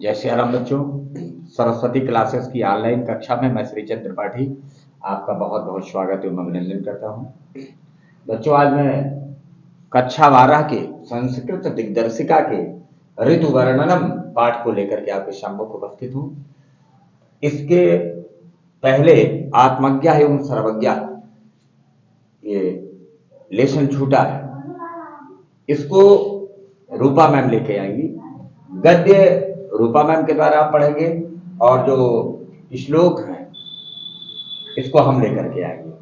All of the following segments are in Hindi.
जय श्री राम बच्चों। सरस्वती क्लासेस की ऑनलाइन कक्षा में मैं श्री चंद्र त्रिपाठी आपका बहुत बहुत स्वागत एवं अभिनंदन करता हूं। बच्चों, आज मैं कक्षा 12 के संस्कृत दिग्दर्शिका के ऋतु वर्णनम पाठ को लेकर के आपके सम्मुख उपस्थित हूं। इसके पहले आत्मज्ञा एवं सर्वज्ञा ये लेसन छूटा है, इसको रूपा मैम लेके आएंगी। गद्य रूपा मैम के द्वारा आप पढ़ेंगे और जो श्लोक हैं इसको हम लेकर के आएंगे।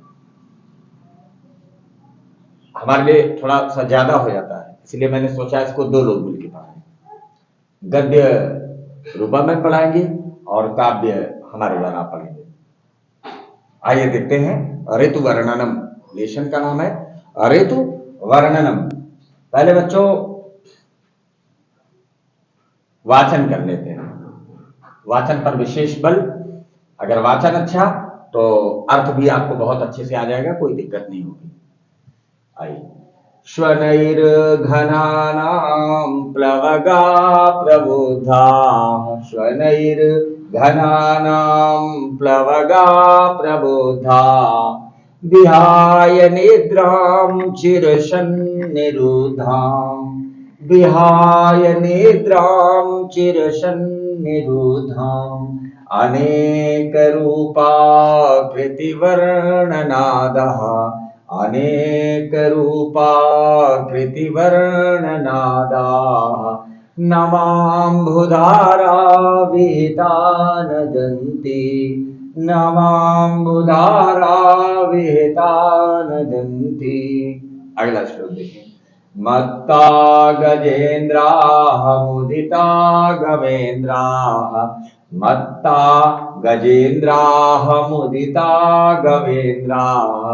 हमारे लिए थोड़ा सा ज्यादा हो जाता है, इसलिए मैंने सोचा इसको दो लोग मिलकर पढ़ाएं। गद्य रूपा मैम पढ़ाएंगे और काव्य हमारे द्वारा पढ़ेंगे। आइए देखते हैं। ऋतु वर्णनम लेशन का नाम है ऋतु वर्णनम। पहले बच्चों वाचन कर लेते हैं। वाचन पर विशेष बल। अगर वाचन अच्छा तो अर्थ भी आपको बहुत अच्छे से आ जाएगा, कोई दिक्कत नहीं होगी। आइए। श्वनैर्घनानां प्लवगा प्रबुद्धा, श्वनैर्घनानां प्लवगा प्रबुद्धा, विहाय निद्रां चिरसन्निरुद्धां, विहाय निद्रां चिरसन्निरुद्धां, अनेकरूपाकृतिवर्णनादः, अनेकरूपाकृतिवर्णनादाः, नमाम्बुधारा विहिता नदन्ति, नमाम्बुधारा विहिता नदन्ति। अगला श्लोक देखिए। मत्ता गजेन्द्राः मुदिता गवेन्द्राः, मत्ता गजेन्द्राः मुदिता गवेन्द्राः,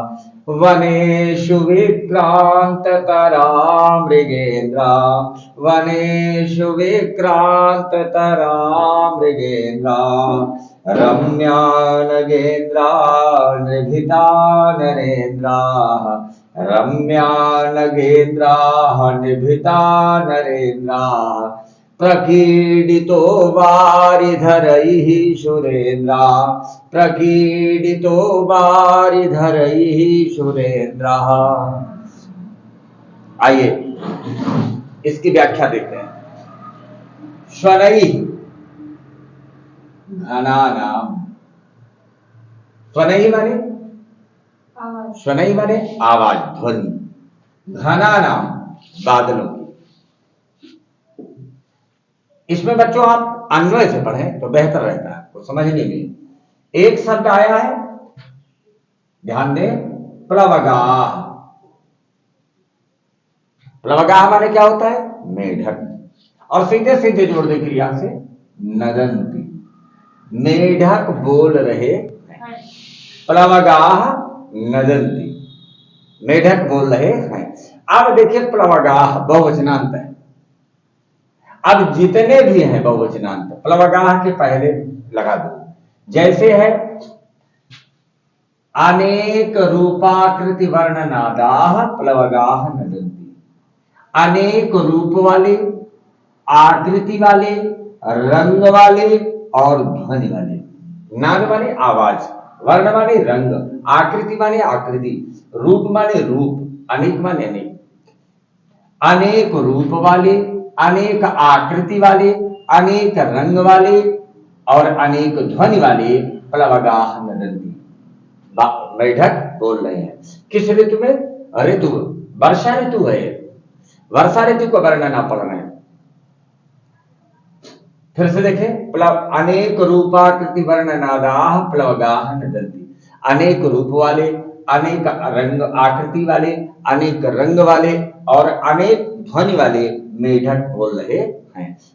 वनेषु विक्रान्ततरा मृगेन्द्रा, वनेषु विक्रान्ततरा मृगेन्द्रा, रम्या नगेन्द्रा निर्भिता नरेन्द्राः, रम्या नगेन्द्राः निर्भिता नरेन्द्राः, प्रकीडितो वारिधरैः सुरेन्द्रा, प्रकीडितो वारिधरैः सुरेन्द्रः। आइए इसकी व्याख्या देखते हैं। श्वनैः घनानां, स्वनैः माने स्वनैः माने आवाज, ध्वनि, घनानां बादलों की। इसमें बच्चों आप अन्वय से पढ़ें तो बेहतर रहता है आपको समझने में। एक शब्द आया है, ध्यान दें, प्लवगाः। प्लवगाः माने क्या होता है? मेढक। और सीधे सीधे जोड़ दे क्रिया से नदन्ति, मेढक बोल रहे हैं। प्लवगाः नदन्ति, मेढक बोल रहे हैं। अब देखिए प्लवगाः बहुवचनांत है। अब जितने भी हैं बहुवचनांत प्लवगाः के पहले लगा दो। जैसे है अनेक रूपाकृति वर्णनादाः प्लवगाः नदन्ति, अनेक रूप वाले, आकृति वाले, रंग वाले और ध्वनि वाले। नाद माने आवाज, वर्ण माने रंग, आकृति माने आकृति, रूप माने रूप, अनेक माने अनेक। अनेक रूप वाले, अनेक आकृति वाले, अनेक रंग वाले और अनेक ध्वनि वाले प्लवगाः नदन्ति, मेढक बोल रहे हैं। किस ऋतु में? ऋतु वर्षा ऋतु है। वर्षा ऋतु को वर्णना पढ़ रहे हैं। फिर से देखें। अनेक रूपाकृति वर्णनादाः प्लवगाः नदन्ति, अनेक रूप वाले, अनेक रंग आकृति वाले, अनेक रंग वाले और अनेक ध्वनि वाले मेढक बोल रहे हैं।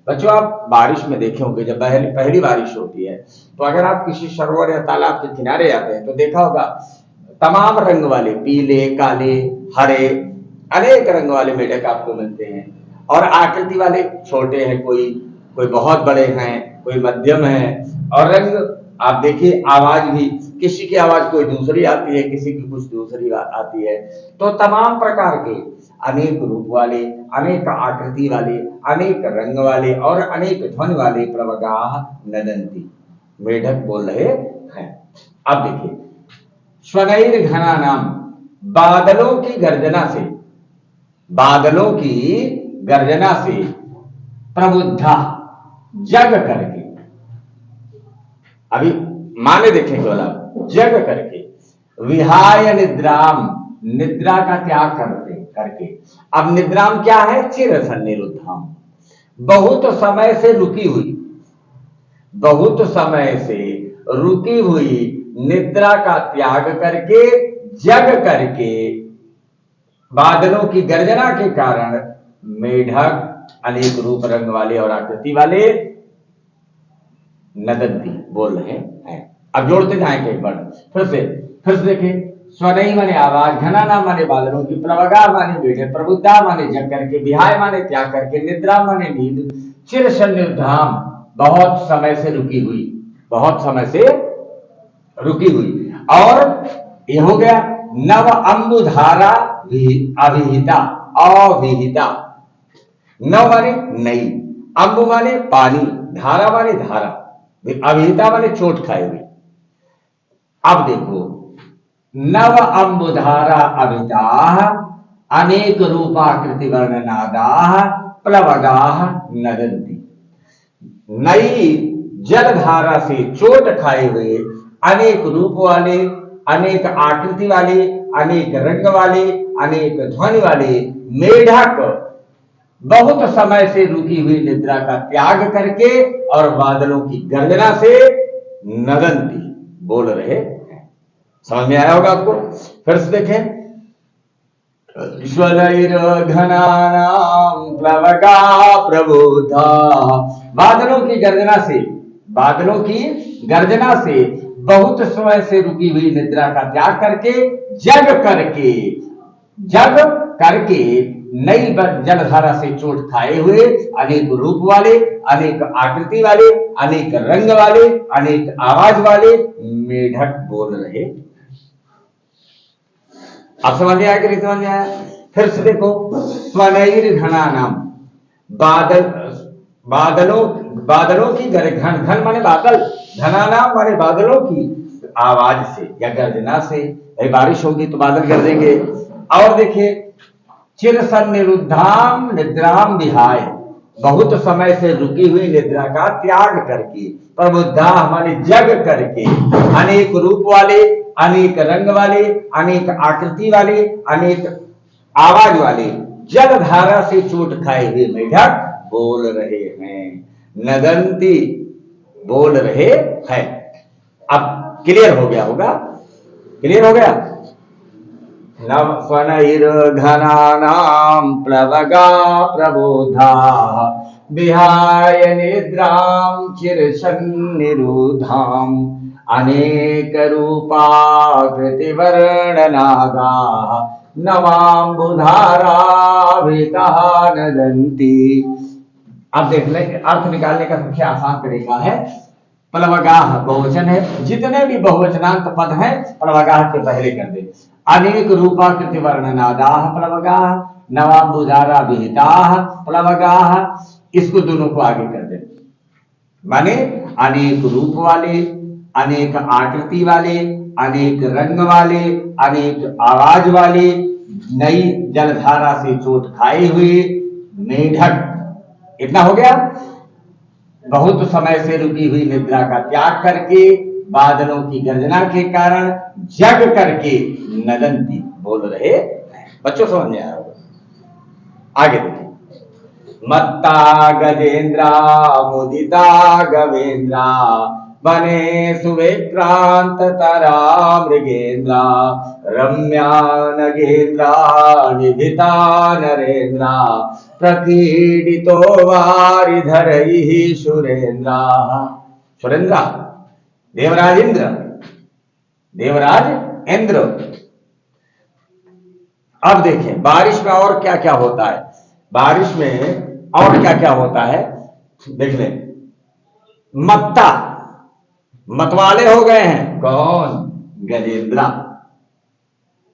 बच्चों आप बारिश में देखे होंगे, जब पहली बारिश होती है तो अगर आप किसी सरोवर या तालाब के किनारे जाते हैं तो देखा होगा तमाम रंग वाले, पीले, काले, हरे, अनेक रंग वाले मेढक आपको मिलते हैं। और आकृति वाले छोटे हैं, कोई बहुत बड़े हैं, कोई मध्यम है, और रंग आप देखिए आवाज भी, किसी की आवाज कोई दूसरी आती है, किसी की कुछ दूसरी आती है। तो तमाम प्रकार के अनेक रूप वाले, अनेक आकृति वाले, अनेक रंग वाले और अनेक ध्वनि वाले प्लवगाः नदन्ति, मेढक बोल रहे हैं। अब देखिए, स्वनैर घनानाम, बादलों की गर्जना से, बादलों की गर्जना से प्रबुद्धा, जग करके, अभी माने देखें केवल आप, जग करके, विहाय निद्राम, निद्रा का त्याग करके। अब निद्राम क्या है? चिर सन्निरुद्धाम, बहुत समय से रुकी हुई, बहुत समय से रुकी हुई निद्रा का त्याग करके, जग करके, बादलों की गर्जना के कारण मेढक अनेक रूप रंग वाले और आकृति वाले नदन्ति बोल रहे हैं। अब जोड़ते जाएंगे एक बार फिर से देखें। स्वनई माने आवाज, घनाना माने बादलों की, प्लवगा माने मेढक, प्रबुद्धा माने जग करके, विहाय माने त्याग करके, निद्रा माने नींद, चिर सन्निधाम बहुत समय से रुकी हुई, बहुत समय से रुकी हुई। और ये हो गया नव अंबुधारा अविहिता, अविहिता। नव माने नई, अंबु माने पानी, धारा माने धारा, अविहिता माने चोट खाए हुए। अब देखो, नव अंबुधारा अविहिता अनेक रूपाकृति वर्णनादाः प्लवगाः नदन्ति, नई जलधारा से चोट खाए हुए अनेक रूप वाले, अनेक आकृति वाले, अनेक रंग वाले, अनेक ध्वनि वाले मेढक बहुत समय से रुकी हुई निद्रा का त्याग करके और बादलों की गर्जना से नदन्ति बोल रहे हैं। समझ में आया होगा आपको? फिर से देखें। स्वनैर्घनानां प्लवगा प्रबुद्धा, बादलों की गर्जना से, बादलों की गर्जना से बहुत समय से रुकी हुई निद्रा का त्याग करके, जग करके नई जलधारा से चोट खाए हुए अनेक रूप वाले, अनेक आकृति वाले, अनेक रंग वाले, अनेक आवाज वाले मेढक बोल रहे। अब समझ में आया कि नहीं समझ में आया? फिर से देखो, स्वनैर घनानाम, बादलों की घन माने बादल, घनानाम माने बादलों की आवाज से या गर्जना से, बारिश होगी तो बादल गरजेंगे। और देखिए, चिर सन्निरुद्धाम निद्राम विहाय, बहुत समय से रुकी हुई निद्रा का त्याग करके, प्रबुद्धा माने जग करके, अनेक रूप वाले, अनेक रंग वाले, अनेक आकृति वाले, अनेक आवाज वाले जलधारा से चोट खाए हुए मेढक बोल रहे हैं, नदन्ति बोल रहे हैं। अब क्लियर हो गया होगा? क्लियर हो गया? नव स्वनैर्घनानां प्लवगा प्रबुद्धा विहाय निद्रां चिरसन्निरुद्धाम् अनेक रूपाकृति वर्णनादाः नवाम्बुधाराभिताः नदन्ति। अब देख ले, अर्थ निकालने का सबसे आसान तरीका है प्लवगाः बहुवचन है, जितने भी बहुवचनांत पद हैं प्लवगाः के पहले कर दे। अनेक रूपाकृति वर्णनादाः प्लवगाः, नवाम्बुधारा विहिताः प्लवगाः, इसको दोनों को आगे कर दे। माने अनेक रूप वाले, अनेक आकृति वाले, अनेक रंग वाले, अनेक आवाज वाले, नई जलधारा से चोट खाए हुए मेढक। इतना हो गया? बहुत समय से रुकी हुई निद्रा का त्याग करके, बादलों की गर्जना के कारण जग करके नदन्ति बोल रहे हैं। बच्चों समझ में आया होगा? आगे देखिए। मत्ता गजेंद्रा मुदिता गवेंद्रा बने सुविक्रांत तरा मृगेंद्रा रम्या नगेंद्रा निधिता नरेंद्रा प्रकीडितो वारिधरैः सुरेंद्रा। सुरेंद्रा देवराज इंद्र, देवराज इंद्र। अब देखें बारिश में और क्या क्या होता है, बारिश में और क्या क्या होता है देख लें। मत्ता मतवाले हो गए हैं। कौन? गजेंद्र।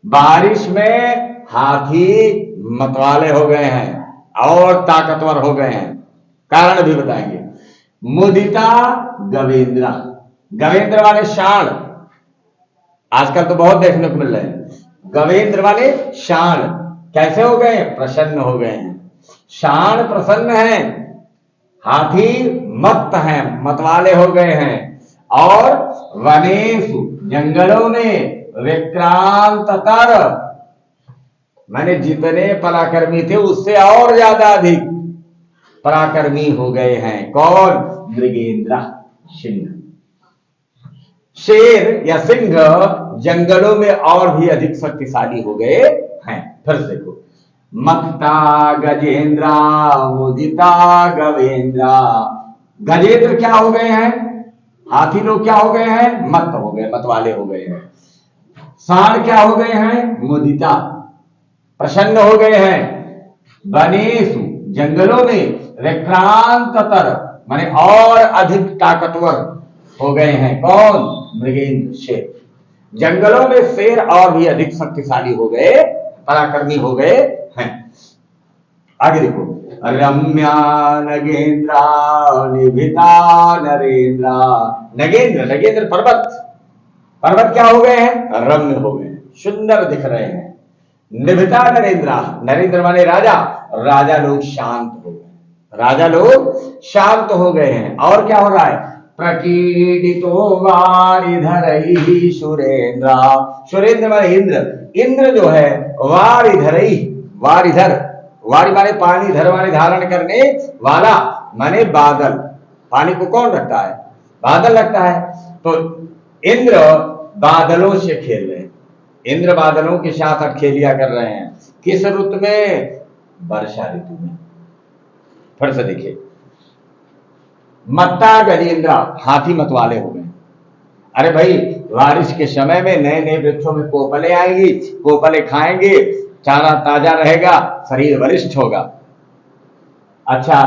बारिश में हाथी मतवाले हो गए हैं और ताकतवर हो गए हैं। कारण भी बताएंगे। मुदिता गवेंद्र, गवेंद्र वाले शाण, आजकल तो बहुत देखने को मिल रहे हैं। गवेंद्र वाले शाण कैसे हो गए? प्रसन्न हो गए हैं। शाण प्रसन्न है, हाथी मत्त हैं, मतवाले हो गए हैं। और वनेषु जंगलों में विक्रांततर, मैंने जितने पराक्रमी थे उससे और ज्यादा अधिक पराक्रमी हो गए हैं। कौन? मृगेंद्र, सिंह। शेर या सिंह जंगलों में और भी अधिक शक्तिशाली हो गए हैं। फिर देखो, मत्ता गजेंद्र मुदिता गवेंद्र। गजेंद्र क्या हो गए हैं? हाथी लोग क्या हो गए हैं? मत हो गए, मतवाले हो गए हैं। सांड क्या हो गए हैं? मुदिता, प्रसन्न हो गए हैं। वनेषु जंगलों में, विक्रांततर माने और अधिक ताकतवर हो गए हैं। कौन? मृगेंद्र, शेर। जंगलों में शेर और भी अधिक शक्तिशाली हो गए, पराक्रमी हो गए हैं। आगे देखो, रम्या नगेंद्र निभिता नरेंद्र। नगेंद्र, नगेंद्र पर्वत, पर्वत क्या हो गए हैं? रम्य हो गए, सुंदर दिख रहे हैं। निभिता नरेंद्र, नरेंद्र माने राजा, राजा लोग शांत हो गए, राजा लोग शांत हो गए हैं। और क्या हो रहा है? प्रकीडितो वारिधरैः सुरेंद्र। सुरेंद्र माने इंद्र, इंद्र जो है वारिधरैः, वारिधर, वारी माने पानी, धर माने धारण करने वाला, माने बादल। पानी को कौन रखता है? बादल रखता है। तो इंद्र बादलों से खेल रहे हैं, इंद्र बादलों के साथ अब खेलिया कर रहे हैं। किस ऋतु में? वर्षा ऋतु में। फिर से देखिए, मत्ता गजेंद्र, हाथी मतवाले हो गए। अरे भाई, बारिश के समय में नए नए वृक्षों में कोपले आएंगी, कोपले खाएंगे, चारा ताजा रहेगा, शरीर बलिष्ठ होगा। अच्छा,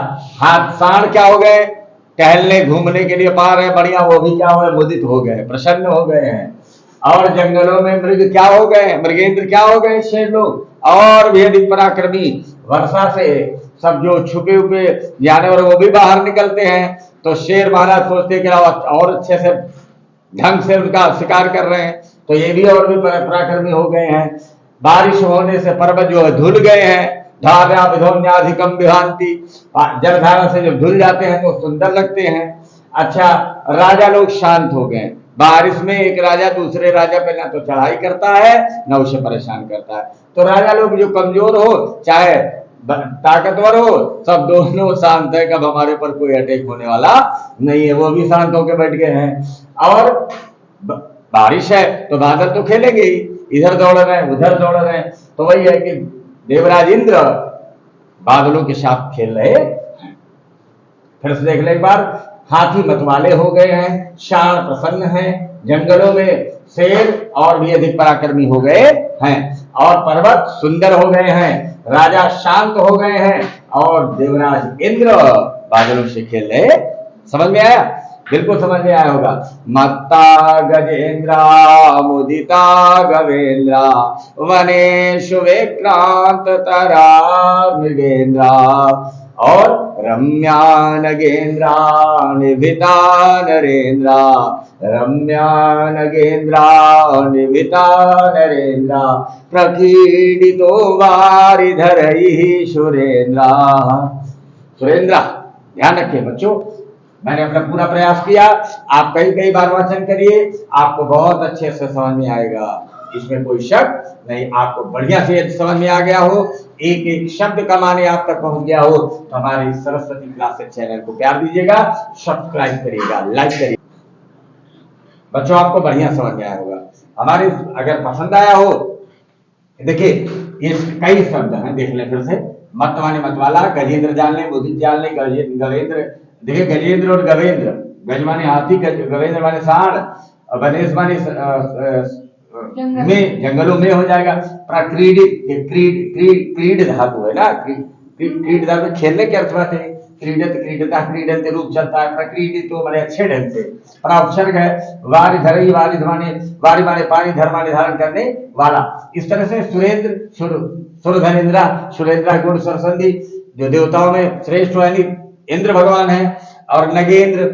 हाथ सांड क्या हो गए? टहलने घूमने के लिए पा रहे हैं, बढ़िया, वो भी क्या हो गए? मुदित हो गए, प्रसन्न हो गए हैं। और जंगलों में मृग क्या हो गए? मृगेंद्र क्या हो गए? शेर लोग और भी अधिक पराक्रमी। वर्षा से सब जो छुपे हुए जानवर वो भी बाहर निकलते हैं। तो शेर महाराज सोचते कि और अच्छे से ढंग से उनका शिकार कर रहे हैं, तो ये भी और भी पराक्रमी हो गए हैं। बारिश होने से पर्वत जो है धुल गए हैं। धारा विधोन्याधिकम विभांति, जलधारा से जब धुल जाते हैं तो सुंदर लगते हैं। अच्छा, राजा लोग शांत हो गए। बारिश में एक राजा दूसरे राजा पे ना तो चढ़ाई करता है ना उसे परेशान करता है। तो राजा लोग जो कमजोर हो चाहे ताकतवर हो, सब दोनों शांत है, कब हमारे पर कोई अटैक होने वाला नहीं है। वो भी शांत होकर बैठ गए हैं। और बारिश है तो बादल तो खेलेंगे ही, इधर दौड़ रहे हैं उधर दौड़ रहे हैं। तो वही है कि देवराज इंद्र बादलों के साथ खेल रहे हैं। फिर से देख ले एक बार, हाथी मतवाले हो गए हैं, शाण प्रसन्न हैं, जंगलों में शेर और भी अधिक पराक्रमी हो गए हैं, और पर्वत सुंदर हो गए हैं, राजा शांत हो गए हैं, और देवराज इंद्र बादलों से खेल रहे। समझ में आया? बिल्कुल समझ में आया होगा। मत्ता गजेंद्र मुदिता गवेंद्र वनेषु विक्रांत तरा मृगेंद्र। और रम्या नगेंद्र निभिता नरेंद्र, रम्या नगेंद्र निभिता नरेंद्र, प्रकीडितो वारिधरैः सुरेंद्र। सुरेंद्र, ध्यान रखिए बच्चों, मैंने अपना पूरा प्रयास किया। आप कई कई बार वाचन करिए, आपको बहुत अच्छे से समझ में आएगा, इसमें कोई शक नहीं। आपको बढ़िया से समझ में आ गया हो, एक एक शब्द का माने आप तक पहुंच गया हो, तो हमारे सरस्वती क्लासेस चैनल को प्यार दीजिएगा, सब्सक्राइब करिएगा, लाइक करिएगा। बच्चों, आपको बढ़िया समझ में आया होगा। हमारे अगर पसंद आया हो, देखिए ये कई शब्द हैं, देख लें फिर से। मत माने मतवाला, गजेंद्र जान लें, मुदित जान लें, गवेंद्र। देखिए गजेंद्र और गवेंद्र, गज माने हाथी, गवेंद्र माने सांड, वनेश माने में, जंगलों में हो जाएगा। प्रक्रीडित, क्रीड धातु है ना, क्रीड धातु खेलने के अर्थ में क्रीडत क्रीडता क्रीडन्ते रूप चलता है प्रकृति तो बड़े अच्छे ढंग से। उपसर्ग है वारि धरई वारि धमाने वारि माने पानी धर्माने धारण करने वाला। इस तरह से सुरेंद्र सुरधनेन्द्रा सुरेंद्र गुण सरसंधि जो देवताओं में श्रेष्ठ यानी इंद्र भगवान है, और नगेंद्र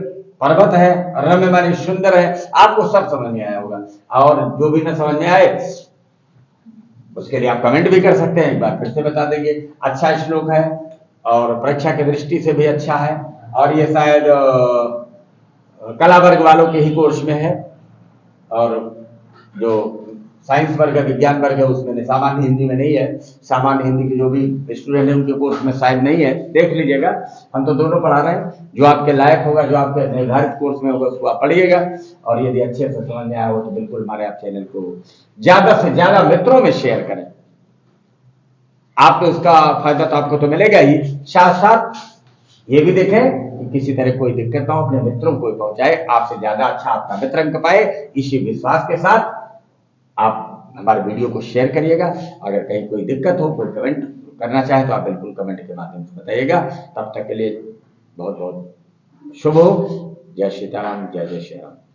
पर्वत है, रम्य माने सुंदर है। आपको सब समझ में आया होगा, और जो भी न समझ में आए उसके लिए आप कमेंट भी कर सकते हैं, एक बार फिर से बता देंगे। अच्छा श्लोक है और परीक्षा की दृष्टि से भी अच्छा है, और ये शायद कला वर्ग वालों के ही कोर्स में है, और जो साइंस वर्ग है विज्ञान वर्ग है उसमें सामान्य हिंदी में नहीं है। सामान्य हिंदी के जो भी स्टूडेंट है उनके कोर्स में शायद नहीं है, देख लीजिएगा। हम तो दोनों पढ़ा रहे हैं, जो आपके लायक होगा जो आपके निर्धारित कोर्स में होगा उसको आप पढ़िएगा, और यदि अच्छे से समझ में आया हो तो बिल्कुल हमारे आप चैनल को ज्यादा से ज्यादा मित्रों में शेयर करें। आपको इसका फायदा तो आपको तो मिलेगा ही, साथ साथ ये भी देखें कि किसी तरह कोई दिक्कत ना हो, अपने मित्रों को पहुंचाए, आपसे ज्यादा अच्छा आपका मित्र अंक पाए। इसी विश्वास के साथ आप हमारे वीडियो को शेयर करिएगा। अगर कहीं कोई दिक्कत हो, कोई कमेंट करना चाहे तो आप बिल्कुल कमेंट के माध्यम से बताइएगा। तब तक के लिए बहुत बहुत शुभ हो। जय सीताराम, जय जय श्री राम।